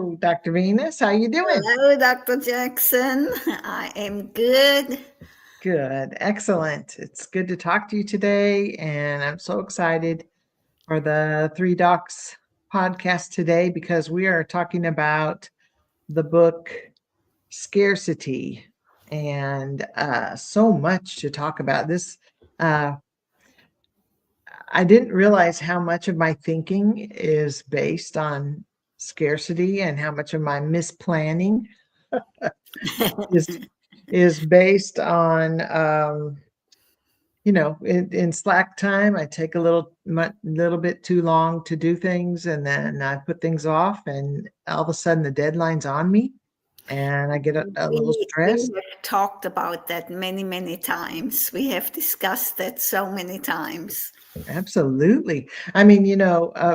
Hello, Dr. Venus. How you doing? Hello, Dr. Jackson. I am good. Good. Excellent. It's good to talk to you today, and I'm so excited for the Three Docs podcast today because we are talking about the book Scarcity, and so much to talk about. I didn't realize how much of my thinking is based on scarcity and how much of my misplanning is is based on in slack time. I take a little bit too long to do things, and then I put things off, and all of a sudden the deadline's on me and I get a little We stressed. have talked about that many, many times. We have discussed that so many times. Absolutely. I mean,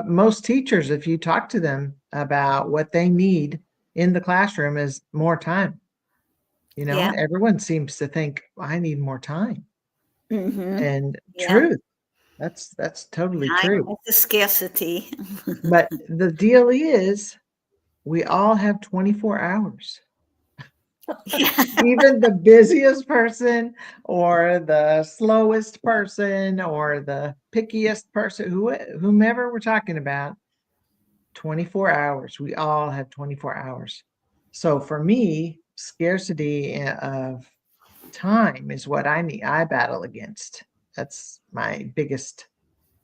most teachers, if you talk to them about what they need in the classroom, is more time. Yeah. Everyone seems to think I need more time. Mm-hmm. And Yeah. truth, that's totally Time true. is a scarcity. But the deal is, we all have 24 hours. Yeah. Even the busiest person, or the slowest person, or the pickiest person, whomever we're talking about, 24 hours. We all have 24 hours. So for me, scarcity of time is what I battle against. That's my biggest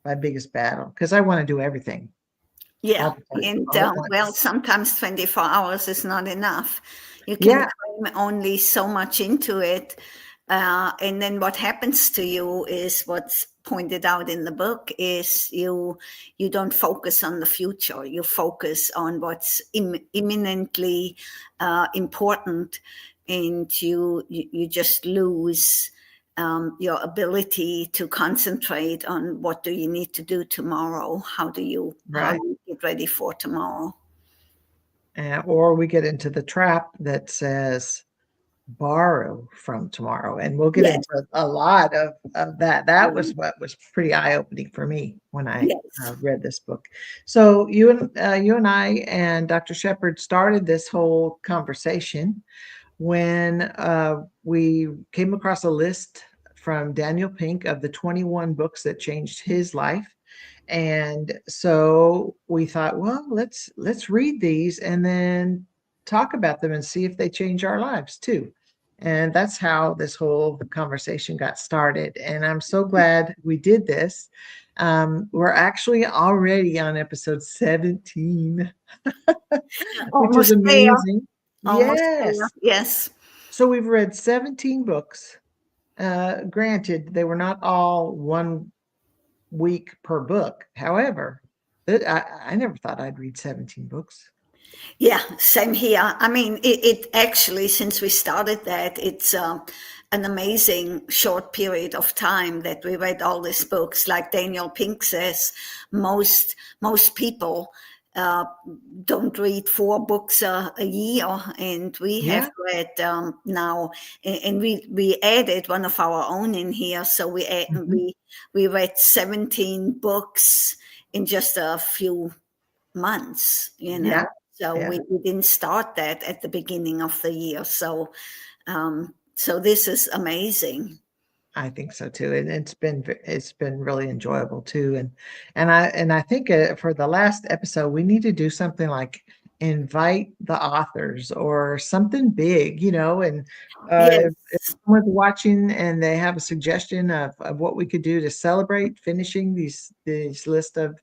battle, because I want to do everything Yeah. all the time, And all at well, once. sometimes 24 hours is not enough. You can Yeah, cram only so much into it. And then what happens to you is what's pointed out in the book is you don't focus on the future. You focus on what's imminently important, and you just lose your ability to concentrate on what do you need to do tomorrow. How do you right. get ready for tomorrow? Or we get into the trap that says borrow from tomorrow, and we'll get Yes, into a lot of that. That was what was pretty eye-opening for me when I yes. read this book. So you and I and Dr. Shepard started this whole conversation when we came across a list from Daniel Pink of the 21 books that changed his life. And so we thought, well, let's read these and then talk about them and see if they change our lives too. And that's how this whole conversation got started. And I'm so glad we did this. We're actually already on episode 17, which is Almost there. amazing. Almost there. Yes. Yes. So we've read 17 books. Granted, they were not all 1 week per book. However, I never thought I'd read 17 books. Yeah, same here. I mean, it actually, since we started that, it's an amazing short period of time that we read all these books. Like Daniel Pink says, most people uh, don't read 4 books a year, and we have Yeah. read now, and we added one of our own in here. So Mhm. we read 17 books in just a few months, Yeah. so Yeah. we didn't start that at the beginning of the year. So this is amazing. I think so too, and it's been really enjoyable too. And I think for the last episode we need to do something like invite the authors or something big, and if Yes. someone's watching and they have a suggestion of what we could do to celebrate finishing these list of,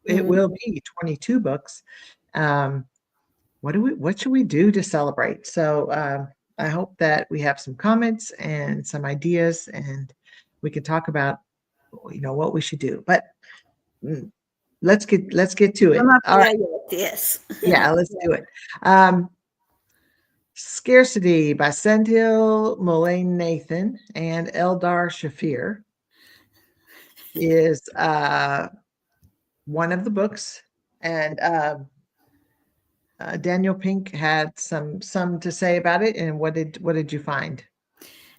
it Mm. will be 22 books. Um, what should we do to celebrate? So I hope that we have some comments and some ideas, and we can talk about what we should do. But mm, let's get to We're it. not All there right. yet. Yes. Yeah, let's do it. Scarcity by Sendhil, Mullainathan, and Eldar Shafir is one of the books. And Daniel Pink had some to say about it. And what did you find?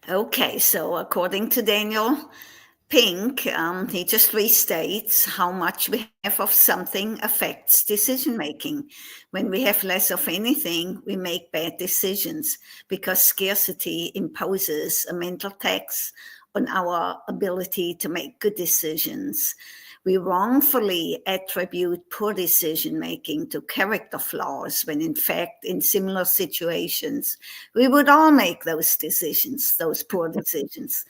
Okay, so according to Daniel, Pink, he just restates how much we have of something affects decision making. When we have less of anything, we make bad decisions because scarcity imposes a mental tax on our ability to make good decisions. We wrongfully attribute poor decision making to character flaws when, in fact, in similar situations, we would all make those decisions, those poor decisions.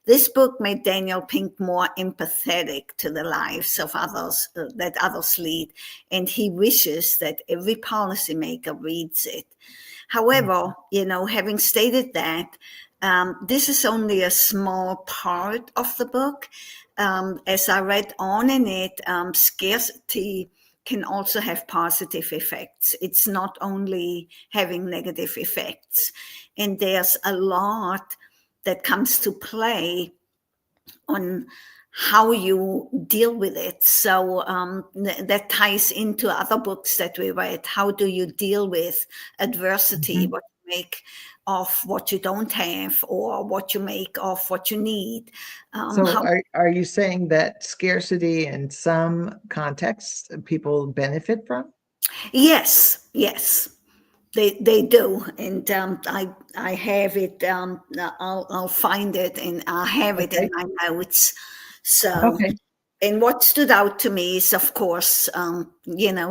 This book made Daniel Pink more empathetic to the lives of others that others lead, and he wishes that every policymaker reads it. However, having stated that, this is only a small part of the book. As I read on in it, scarcity can also have positive effects. It's not only having negative effects. And there's a lot that comes to play on how you deal with it. So that ties into other books that we read. How do you deal with adversity? Mhm. What you make of what you don't have, or what you make of what you need. So How are you saying that scarcity in some contexts people benefit from? Yes, yes. They do, and I have it. I'll find it, and I have it in Okay. my notes. So, Okay. and what stood out to me is, of course,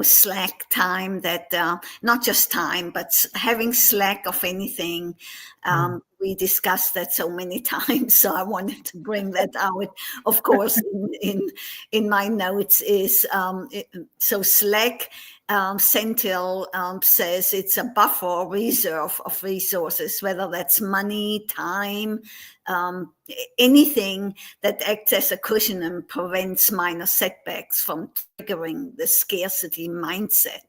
slack time. That not just time, but having slack of anything. Mm. We discussed that so many times, so I wanted to bring that out. Of course, in my notes is so slack. Sendhil says it's a buffer reserve of resources, whether that's money, time, anything that acts as a cushion and prevents minor setbacks from triggering the scarcity mindset.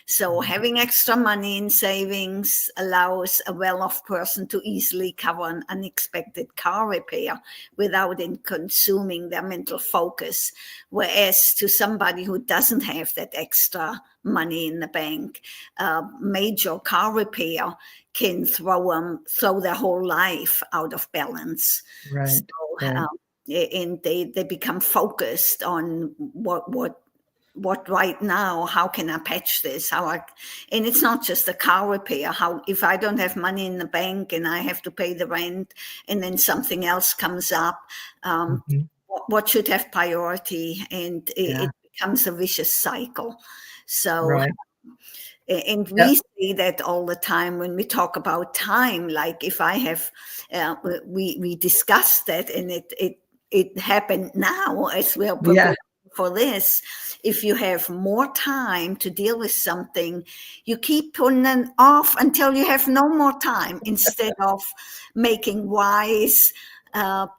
So having extra money in savings allows a well-off person to easily cover an unexpected car repair without it consuming their mental focus. Whereas to somebody who doesn't have that extra money in the bank, major car repair can throw their whole life out of balance. So, Right. Right. and they become focused on what right now, how can I patch this, and it's not just a car repair. How, if I don't have money in the bank and I have to pay the rent and then something else comes up, Mhm. what should have priority, and Yeah. it becomes a vicious cycle. So, Right. and Yep. we see that all the time when we talk about time. Like if I have, we discussed that, and it happened now as we're Yeah. preparing for this. If you have more time to deal with something, you keep putting it off until you have no more time, instead of making wise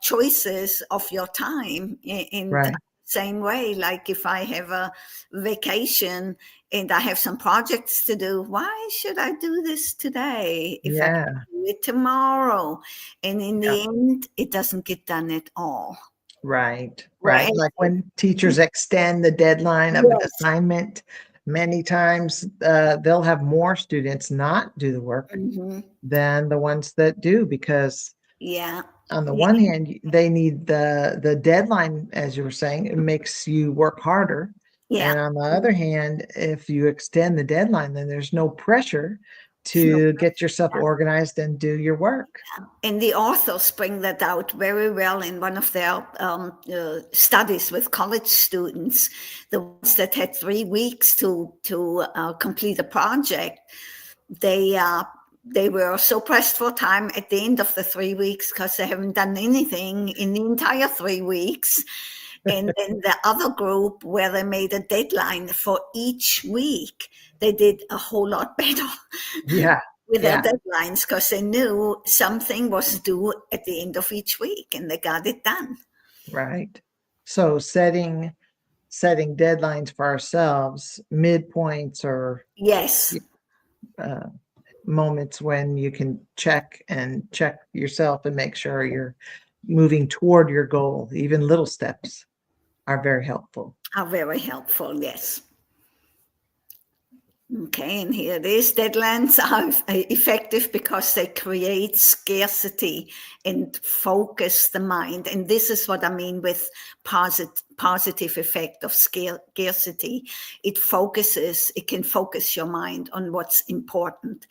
choices of your time. In the Right. same way, like if I have a vacation and I have some projects to do, why should I do this today if I can Yeah. do it tomorrow? And in Yeah. the end, it doesn't get done at all. Right. Right? Right. Like when teachers extend the deadline of an Yes. assignment, many times they'll have more students not do the work Mhm. than the ones that do, because Yeah. on the Yeah. one hand, they need the deadline, as you were saying, it makes you work harder. Yeah. And on the other hand, if you extend the deadline, then there's no pressure It's no, to get yourself organized and do your work. and the authors bring that out very well in one of their studies with college students, the ones that had 3 weeks to complete a project. They were so pressed for time at the end of the 3 weeks because they haven't done anything in the entire 3 weeks. And then the other group, where they made a deadline for each week, they did a whole lot better Yeah. with their Yeah. deadlines because they knew something was due at the end of each week and they got it done. Right. So setting deadlines for ourselves, midpoints or Yes. uh, moments when you can check yourself and make sure you're moving toward your goal. Even little steps are very helpful. Are very helpful. Yes. Okay, and here it is. Deadlines are effective because they create scarcity and focus the mind. And this is what I mean with positive effect of scarcity. It can focus your mind on what's important.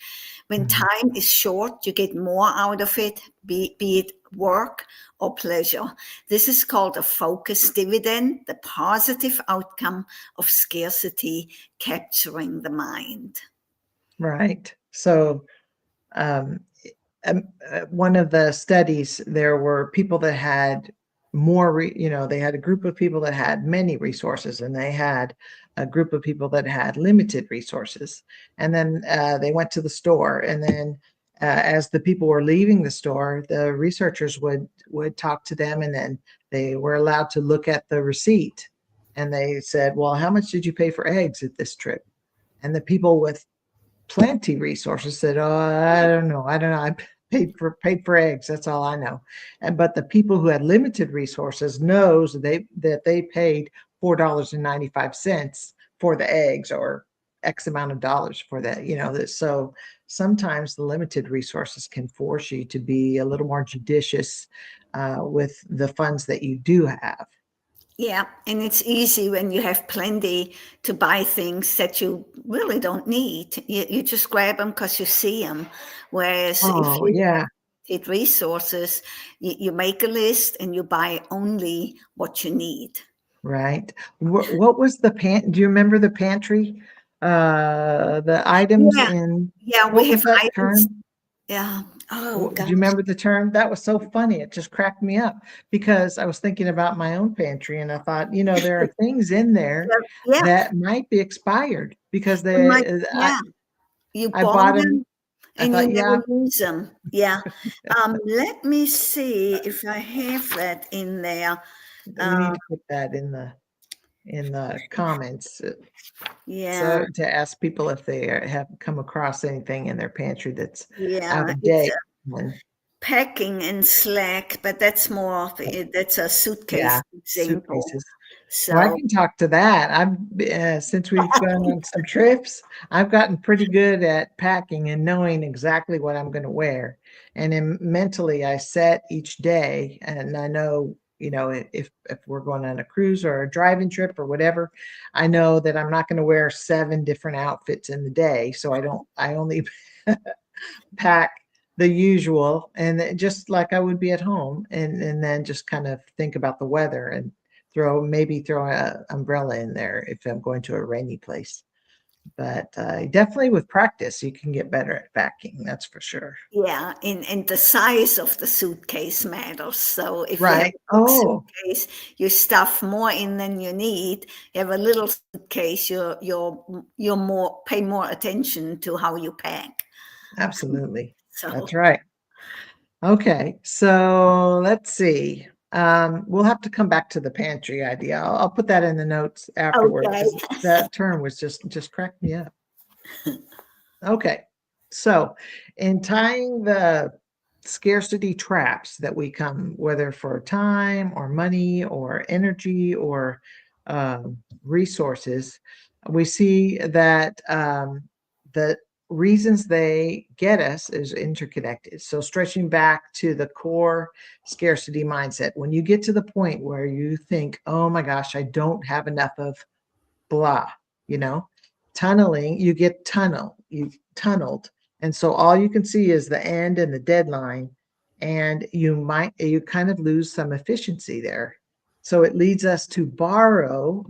When Mhm. time is short, you get more out of it, be it work or pleasure. This is called a focus dividend, the positive outcome of scarcity capturing the mind. Right. So, um, one of the studies, there were people that had they had a group of people that had many resources, and they had a group of people that had limited resources. And then they went to the store, and then as the people were leaving the store, the researchers would talk to them, and then they were allowed to look at the receipt. And they said, "Well, how much did you pay for eggs at this trip?" And the people with plenty resources said, "Oh, I don't know. I paid for eggs. That's all I know." And but the people who had limited resources knows that they paid $4.95 for the eggs, or X amount of dollars for that. So sometimes the limited resources can force you to be a little more judicious with the funds that you do have. Yeah, and it's easy when you have plenty to buy things that you really don't need. You just grab them because you see them. Whereas if Oh, you yeah. need resources, you make a list and you buy only what you need. Right. What was the do you remember the pantry? The items Yeah, in, yeah, we what was have that items. term? Yeah. Oh Do gosh. you remember the term? That was so funny. It just cracked me up because I was thinking about my own pantry, and I thought, there are things in there Yeah, that might be expired because they might, I, yeah. You I bought bought them. them I and you thought, yeah, never use them. Yeah. Let me see if I have that in there. we need Uh, to put that in the comments. yeah, So to ask people if they have come across anything in their pantry that's out yeah. of It's date. And packing and slack, but that's more of that's a suitcase yeah, example. suitcases. Well, I So, can talk to that. Since we've gone on some trips, I've gotten pretty good at packing and knowing exactly what I'm going to wear. And then mentally, I set each day, and I know, if we're going on a cruise or a driving trip or whatever, I know that I'm not going to wear 7 different outfits in the day. So I only pack the usual, and just like I would be at home, and then just kind of think about the weather and maybe throw an umbrella in there if I'm going to a rainy place. But definitely with practice, you can get better at packing. That's for sure. yeah, and the size of the suitcase matters. So if you have Right. a big Oh, suitcase, you stuff more in than you need. You have a little suitcase, you're more pay more attention to how you pack. absolutely. So That's right. Okay, so let's see. We'll have to come back to the pantry idea. I'll put that in the notes afterward okay. because that term was just cracked me up. Okay, so in tying the scarcity traps that we come, whether for time or money or energy or resources, we see that the reasons they get us is interconnected. So stretching back to the core scarcity mindset, when you get to the point where you think, "Oh my gosh, I don't have enough of blah," you know, tunneling, you tunneled. And so all you can see is the end and the deadline. And you kind of lose some efficiency there. So it leads us to borrow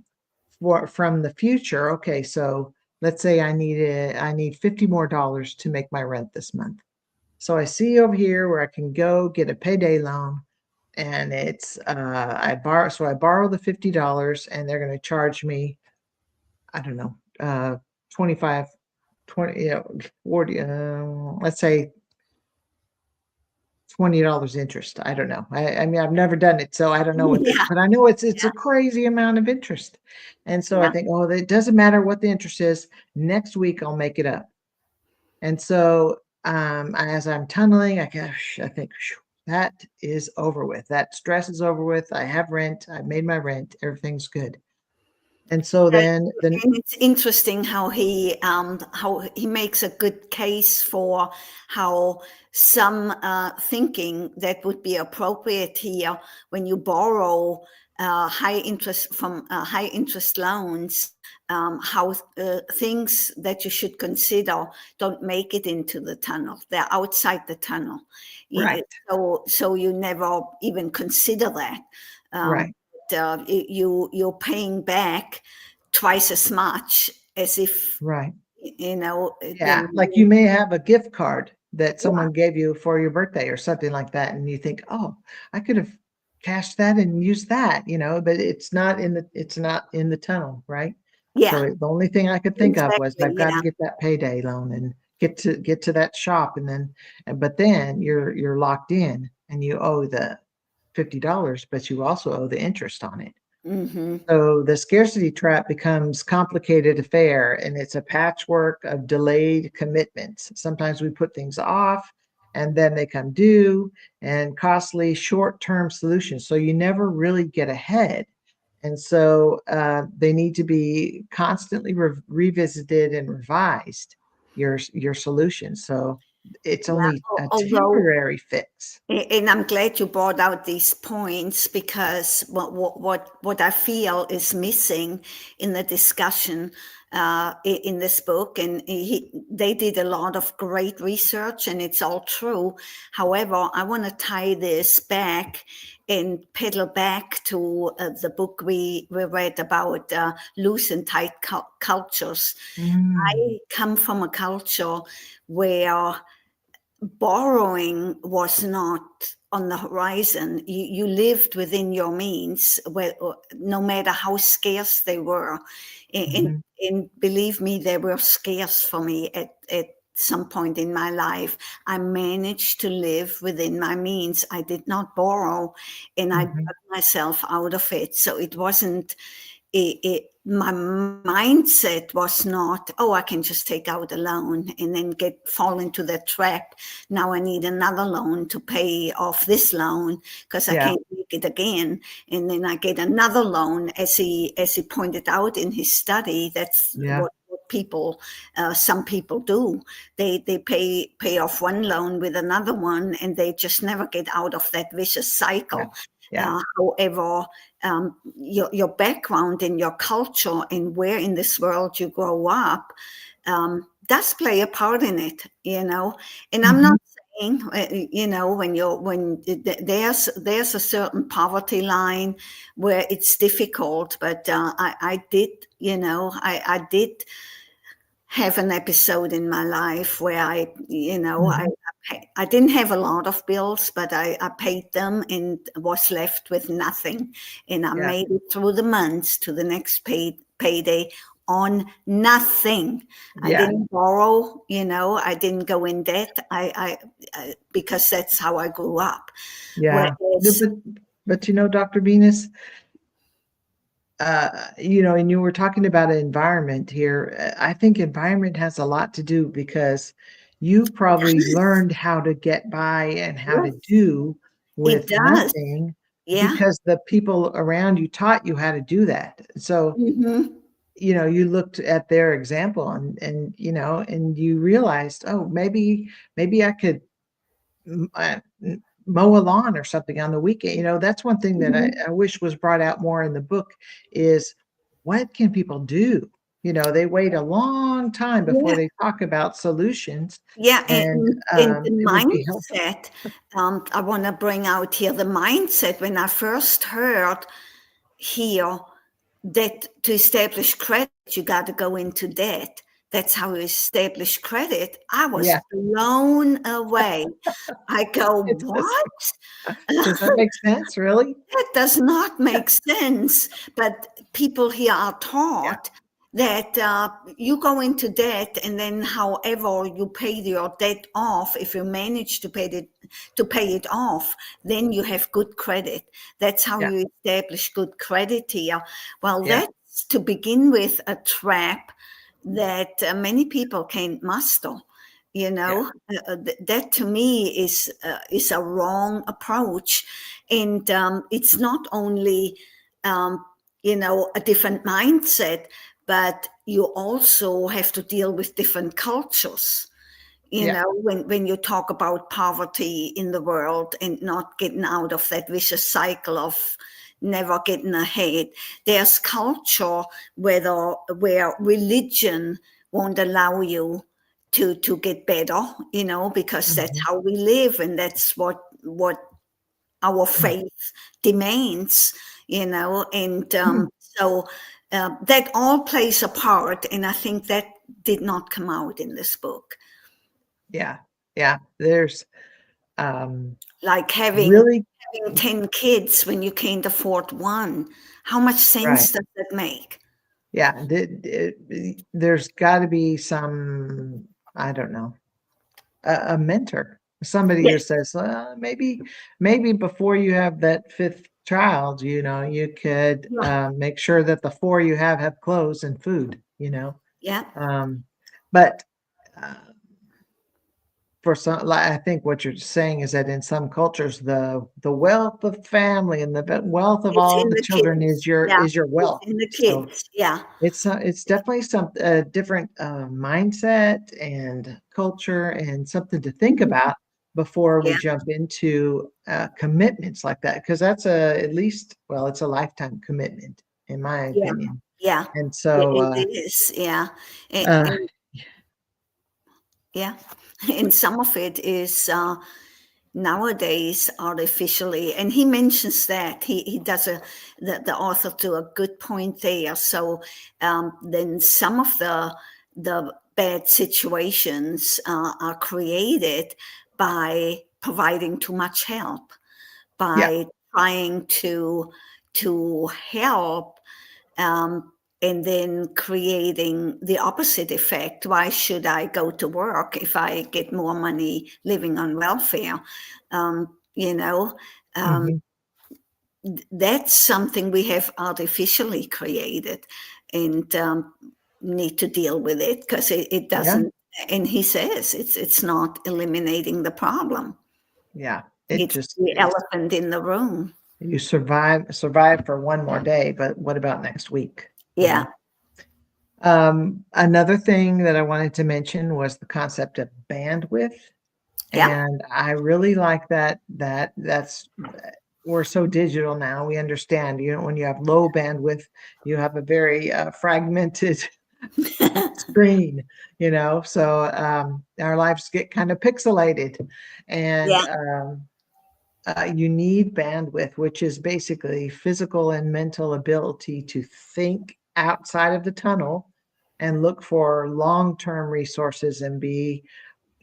from the future. Okay, so let's say I need 50 more dollars to make my rent this month. So I see over here where I can go get a payday loan, and I borrow the $50, and they're going to charge me, I don't know, 25, 20, 40, let's say $20 interest. I don't know. I mean, I've never done it, so I don't know Yeah, but I know it's yeah, a crazy amount of interest. And so I yeah. think, oh, it doesn't matter what the interest is. Next week I'll make it up. And so as I'm tunneling, I think, "Phew, that is over with. That stress is over with. I have rent. I've made my rent. Everything's good." And so then And it's interesting how he makes a good case for how some thinking that would be appropriate here when you borrow high interest from high interest loans, how things that you should consider don't make it into the tunnel; they're outside the tunnel. right, So you never even consider that. Um, right. you're paying back twice as much as if Right. then Yeah, like you may have a gift card that yeah, someone gave you for your birthday or something like that, and you think, "Oh, I could have cashed that and used that," but it's not in the tunnel, right? So yeah, the only thing I could think of was exactly, I've got to yeah. get that payday loan and get to that shop, but then you're locked in and you owe the $50, but you also owe the interest on it. Hmm. So the scarcity trap becomes complicated affair, and it's a patchwork of delayed commitments. Sometimes we put things off and then they come due, and costly short-term solutions. So you never really get ahead. And so they need to be constantly revisited and revised, your solutions. So it's Yeah. only a Although, temporary fix. and I'm glad you brought out these points, because what I feel is missing in the discussion in this book, and they did a lot of great research, and it's all true. However, I want to tie this back and pedal back to the book we read about loose and tight cultures. Mm, I come from a culture where borrowing was not on the horizon. You lived within your means, where, no matter how scarce they were. And, mhm, and believe me, they were scarce for me at some point in my life. I managed to live within my means. I did not borrow, and I mhm. got myself out of it. So it wasn't my mindset was not, oh, I can just take out a loan and then fall into that trap. Now I need another loan to pay off this loan because I Yeah, can't make it again. And then I get another loan, as he pointed out in his study. That's yeah, what people, some people do. They pay off one loan with another one, and they just never get out of that vicious yeah, cycle. yeah, However, your background and your culture and where in this world you grow up does play a part in it, And I'm mhm, not saying, there's a certain poverty line where it's difficult, but I did, I did have an episode in my life where mhm. I didn't have a lot of bills, but I paid them and was left with nothing. And I Yeah, made it through the months to the next payday on nothing. I yeah, didn't borrow, I didn't go in debt. Because that's how I grew up. yeah. No, Whereas, but Dr. Venus, and you were talking about environment here. I think environment has a lot to do because you probably learned how to get by and how to yes, do it with does. nothing Yeah. because the people around you taught you how to do that. So, Hmm. you looked at their example and you realized, oh, maybe I could mow a lawn or something on the weekend. That's one thing that I, Hmm. I wish was brought out more in the book is what can people do? They wait a long time before Yeah. they talk about solutions, Yeah, and and the it would be helpful. mindset, I want to bring out here the mindset. When I first heard here that to establish credit, you got to go into debt. That's how you establish credit. I was Yeah, blown away. I go, it does. what? Does that make sense? Really? That does not make sense. But people here are Yeah, taught that you go into debt, and then, however, you pay your debt off. If you manage to pay it off, then you have good credit. That's how yeah, you establish good credit here. Well, yeah, that's to begin with a trap that many people can't master. yeah, That to me is a wrong approach, and it's not only a different mindset, but you also have to deal with different cultures. Yeah. When you talk about poverty in the world and not getting out of that vicious cycle of never getting ahead, there's culture where religion won't allow you to get better, because that's Mhm. how we live, and that's what our faith demands, and so that all plays a part, and I think that did not come out in this book. Yeah. Yeah. There's um Like really having 10 kids when you can't afford one. How much right. sense does that make? Yeah. There's got to be some, I don't know, a mentor, somebody who Yes. says, maybe before you have that fifth child, you could Yeah. make sure that the four you have clothes and food, Yeah. but uh, for some, like, I think what you're saying is that in some cultures, the wealth of family and the wealth of It's all in the the children is kids. your Yeah. is your It's wealth. in the So kids. Yeah. it's definitely some different mindset and culture and something to think Mhm. about before we Yeah. jump into commitments like that, because that's at least, well, it's a lifetime commitment in my Yeah. opinion. Yeah. And so It is. Yeah. And, uh, and yeah. And some of it is nowadays artificially, and he mentions that he does the author do a good point there. So then some of the bad situations are created by providing too much help, yeah, by trying to help, um, and then creating the opposite effect. Why should I go to work if I get more money living on welfare? Um, you know, um, hmm, that's something we have artificially created, and need to deal with it, because it yeah, doesn't. And he says it's not eliminating the problem. yeah, it It's just the is. elephant in the room. You survive for one more day, but what about next week? Yeah, Another thing that I wanted to mention was the concept of bandwidth. yeah. And I really like that's we're so digital now. We understand, when you have low bandwidth, you have a very fragmented screen, so our lives get kind of pixelated. And Yeah, you need bandwidth, which is basically physical and mental ability to think outside of the tunnel and look for long-term resources and be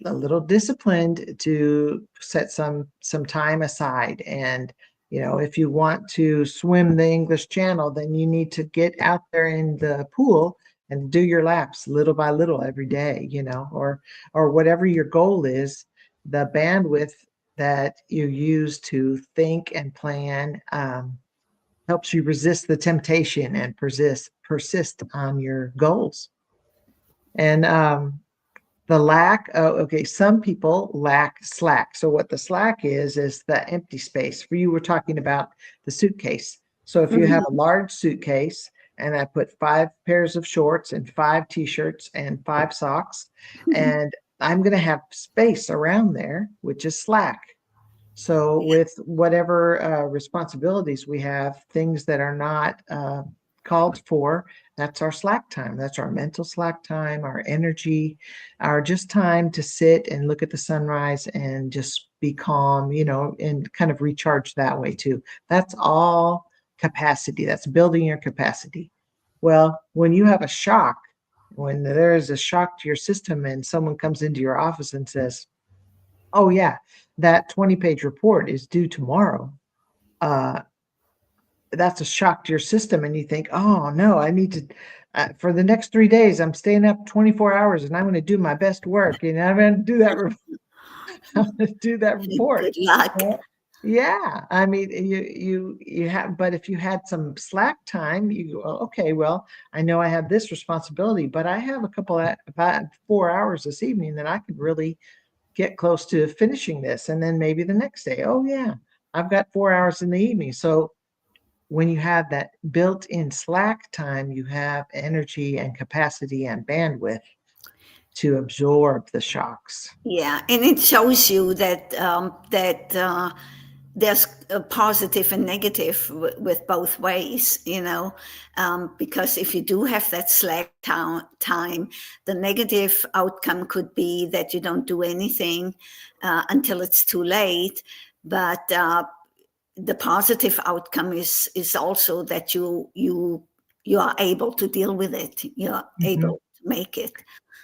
a little disciplined to set some time aside. And if you want to swim the English Channel, then you need to get out there in the pool and do your laps little by little every day, or whatever your goal is. The bandwidth that you use to think and plan helps you resist the temptation and persist on your goals. And okay, some people lack slack. So what the slack is the empty space. For you, we're talking about the suitcase. So if you have a mhm, large suitcase and I put 5 pairs of shorts and 5 t-shirts and 5 socks, and I'm going to have space around there, which is slack. So with whatever responsibilities we have, things that are not called for, that's our slack time. That's our mental slack time, our energy, our just time to sit and look at the sunrise and just be calm, and kind of recharge that way too. That's all capacity. That's building your capacity. Well, when you have a shock, when there is a shock to your system and someone comes into your office and says, oh yeah, that 20-page report is due tomorrow. Uh, that's a shock to your system, and you think, oh no, I need to. For the next 3 days, I'm staying up 24 hours, and I'm going to do my best work, and I'm going to do that. I'm going to do that report. good luck. Well, yeah, I mean, you have, but if you had some slack time, you go, "Oh, okay, well, I know I have this responsibility, but I have a couple of about 4 hours this evening that I could really get close to finishing this." And then maybe the next day, oh yeah, I've got 4 hours in the evening. So when you have that built-in slack time, you have energy and capacity and bandwidth to absorb the shocks. Yeah, and it shows you that there's a positive and negative with both ways, because if you do have that slack time, the negative outcome could be that you don't do anything until it's too late. But the positive outcome is also that you are able to deal with it. You're Mhm. able to make it.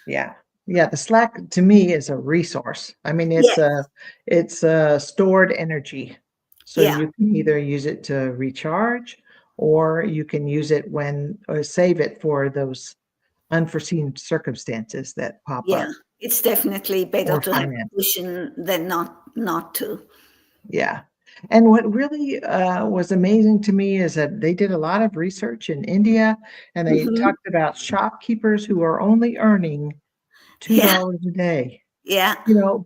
Yeah. Yeah, the slack to me is a resource. I mean, Yeah, it's a stored energy. So yeah, you can either use it to recharge or you can use it when or save it for those unforeseen circumstances that pop yeah. up It's definitely better or to have finance. a cushion than not to. Yeah. And what really was amazing to me is that they did a lot of research in India and they Hmm. talked about shopkeepers who are only earning Yeah, $2 a day. yeah,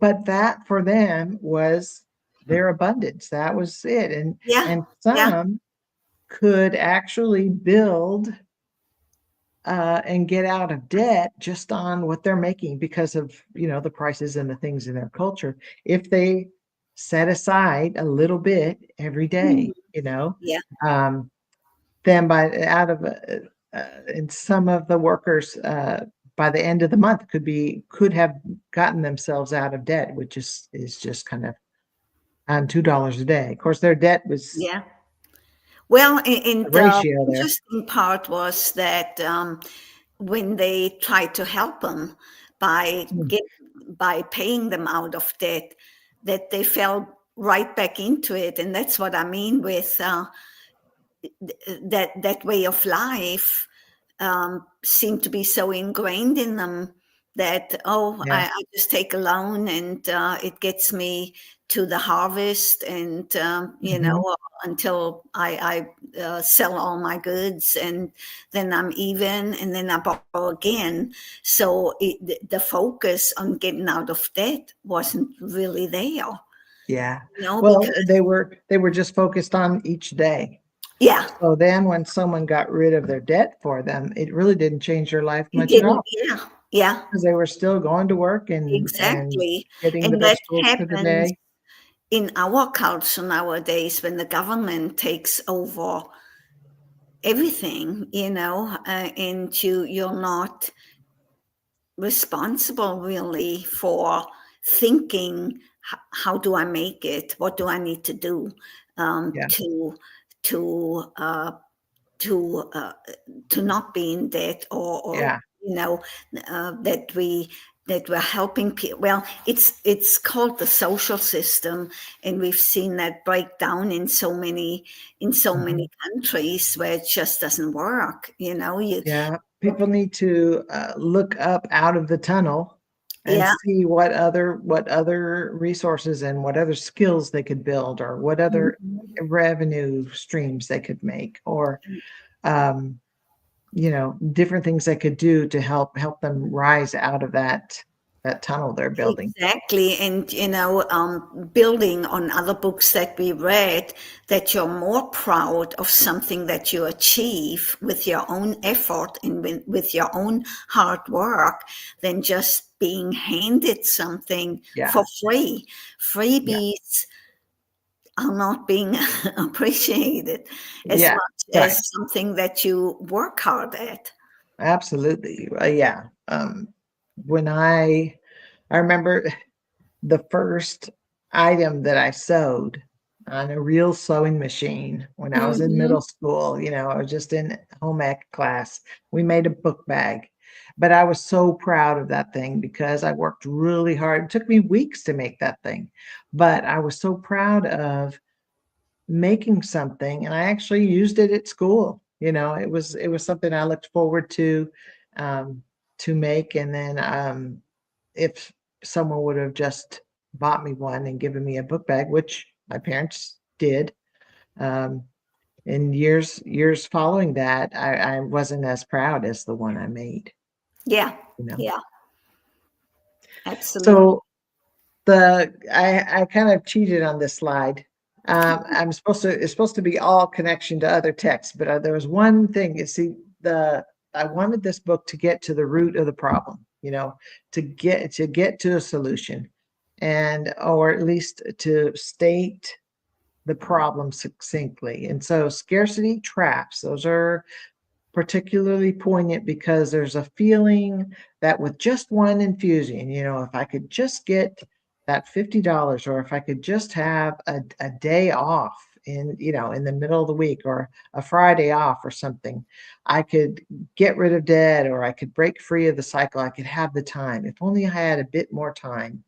But that for them was their abundance. That was it. yeah, And yeah, some could actually build and get out of debt just on what they're making because of, the prices and the things in their culture. If they set aside a little bit every mhm, day, yeah, um, then and some of the workers by the end of the month could have gotten themselves out of debt, which is just kind of on $2 a day. Of course, their debt was yeah. Well, a and the ratio there. interesting part was that when they tried to help them by Mm, get by paying them out of debt, that they fell right back into it, and that's what I mean with that way of life seemed to be so ingrained in them that yeah. I just take a loan and it gets me to the harvest and Mhm. until I sell all my goods and then I'm even and then I borrow again. So the focus on getting out of debt wasn't really there, Yeah. because Well, they were just focused on each day. yeah, So then when someone got rid of their debt for them, it really didn't change their life it much at didn't. all Yeah, yeah. because they were still going to work and Exactly. getting the And that vegetables for the happens day. in our culture nowadays when the government takes over everything, and you're not responsible really for thinking, how do I make it? What do I need to do Yeah. to uh, to uh, to not be in debt or Yeah. you know that we're helping people. Well, it's called the social system, and we've seen that break down in so Mhm. many countries where it just doesn't work. You Yeah, people need to look up out of the tunnel and yeah. see what other resources and what other skills they could build, or what other Mhm. revenue streams they could make, or um, different things they could do to help them rise out of that tunnel they're building. Exactly. And, building on other books that we read, that you're more proud of something that you achieve with your own effort and with your own hard work than just being handed something Yeah, for free. yeah, Freebies are not being appreciated as yeah. much Right. as something that you work hard at. Absolutely. Yeah. When I remember the first item that I sewed on a real sewing machine when I was in Hmm. middle school. I was just in home ec class. We made a book bag, but I was so proud of that thing because I worked really hard. It took me weeks to make that thing, but I was so proud of making something, and I actually used it at school. It was something I looked forward um, to make, and then if someone would have just bought me one and given me a book bag, which my parents did, um, in years following that, I wasn't as proud as the one I made, Yeah. you know. Yeah. Absolutely. So I kind of cheated on this slide. It's supposed to be all connection to other texts, but there was one thing. You see, I wanted this book to get to the root of the problem, to get to a solution, or at least to state the problem succinctly. And so scarcity traps, those are particularly poignant because there's a feeling that with just one infusion, if I could just get that $50, or if I could just have a day off in the middle of the week, or a Friday off or something, I could get rid of debt, or I could break free of the cycle. I could have the time. If only I had a bit more time,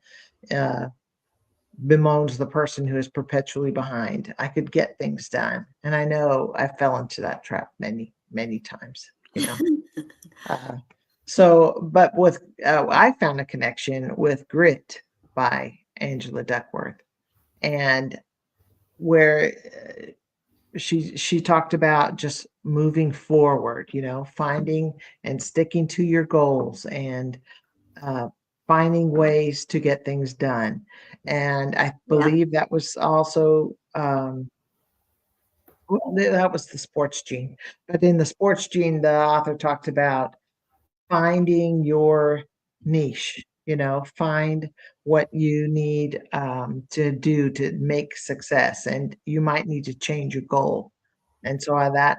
bemoans the person who is perpetually behind. I could get things done. And I know I fell into that trap many, many times, but I found a connection with Grit by Angela Duckworth, and where she talked about just moving forward, finding and sticking to your goals, and finding ways to get things done. And I believe that was also that was the sports gene. But in the sports gene, the author talked about finding your niche, find what you need to do to make success, and you might need to change your goal. And so that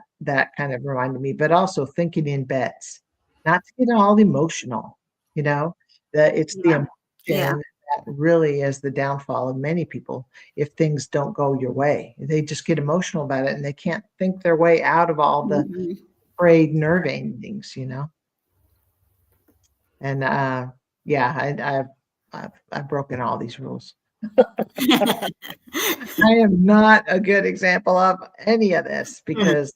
kind of reminded me, but also thinking in bets, not to get all emotional, that it's the Yeah. emotion that really is the downfall of many people. If things don't go your way, they just get emotional about it, and they can't think their way out of all the frayed nerve endings, And yeah, I've broken all these rules. I am not a good example of any of this because,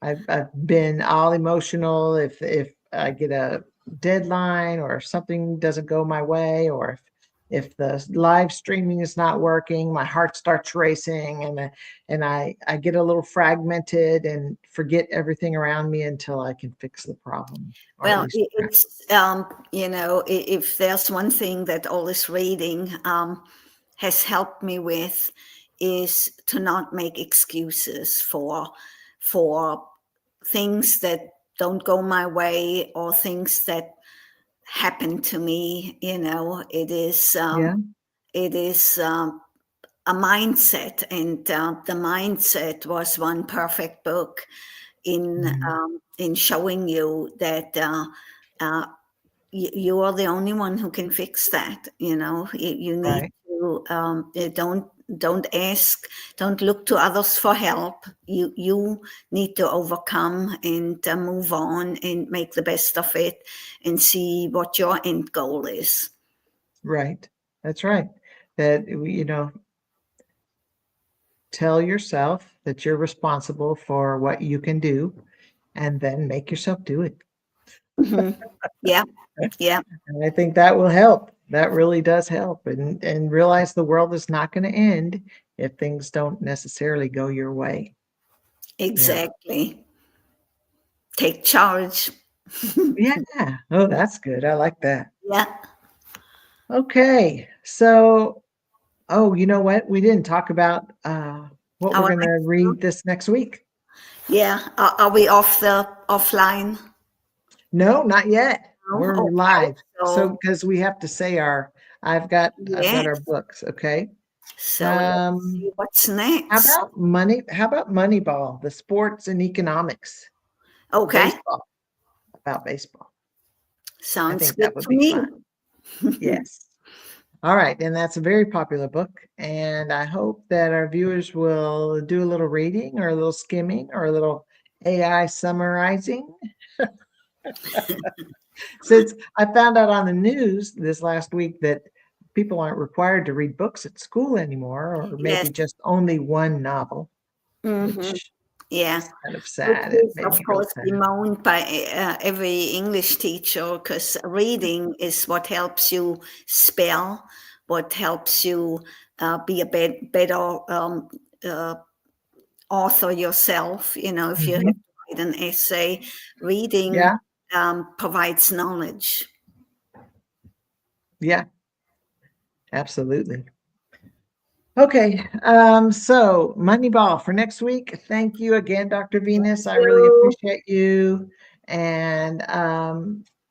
I've been all emotional if I get a deadline, or if something doesn't go my way, or if the live streaming is not working, my heart starts racing, and I get a little fragmented and forget everything around me until I can fix the problem. Well, it's if there's one thing that all this reading has helped me with, is to not make excuses for things that don't go my way, or things that happen to me. It is a mindset, and the mindset was one perfect book in showing you that you are the only one who can fix that. You need to don't ask, don't look to others for help. You need to overcome and move on and make the best of it, and see what your end goal is. Right. That's right. That, tell yourself that you're responsible for what you can do, and then make yourself do it. Yeah. And I think that will help. That really does help, and realize the world is not going to end if things don't necessarily go your way. Exactly. Take charge. Yeah. Oh, that's good. I like that. Yeah. Okay. So, you know what? We didn't talk about what we're going to read this next week. Yeah. Are we offline? No, not yet. We're live. So because we have to say I've got our books. Okay. So let's see what's next. How about Moneyball, the sports and economics? Okay. About baseball. Sounds good to me. Fun. Yes. All right. And that's a very popular book. And I hope that our viewers will do a little reading, or a little skimming, or a little AI summarizing. Since I found out on the news this last week that people aren't required to read books at school anymore, or maybe just only one novel, which is kind of sad. It is, of course, bemoaned by every English teacher, because reading is what helps you spell, what helps you be a better author yourself. If you have to write an essay, reading provides knowledge. Yeah, absolutely. Okay, so Moneyball for next week. Thank you again, Dr. Venus. I really You. appreciate you. And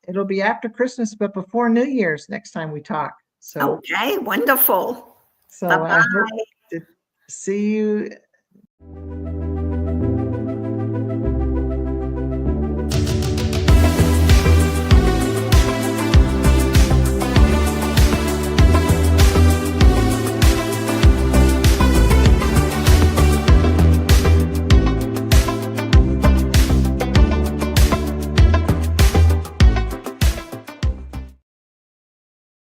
it'll be after Christmas, but before New Year's next time we talk. So, Okay, wonderful. so I hope Bye-bye. to see you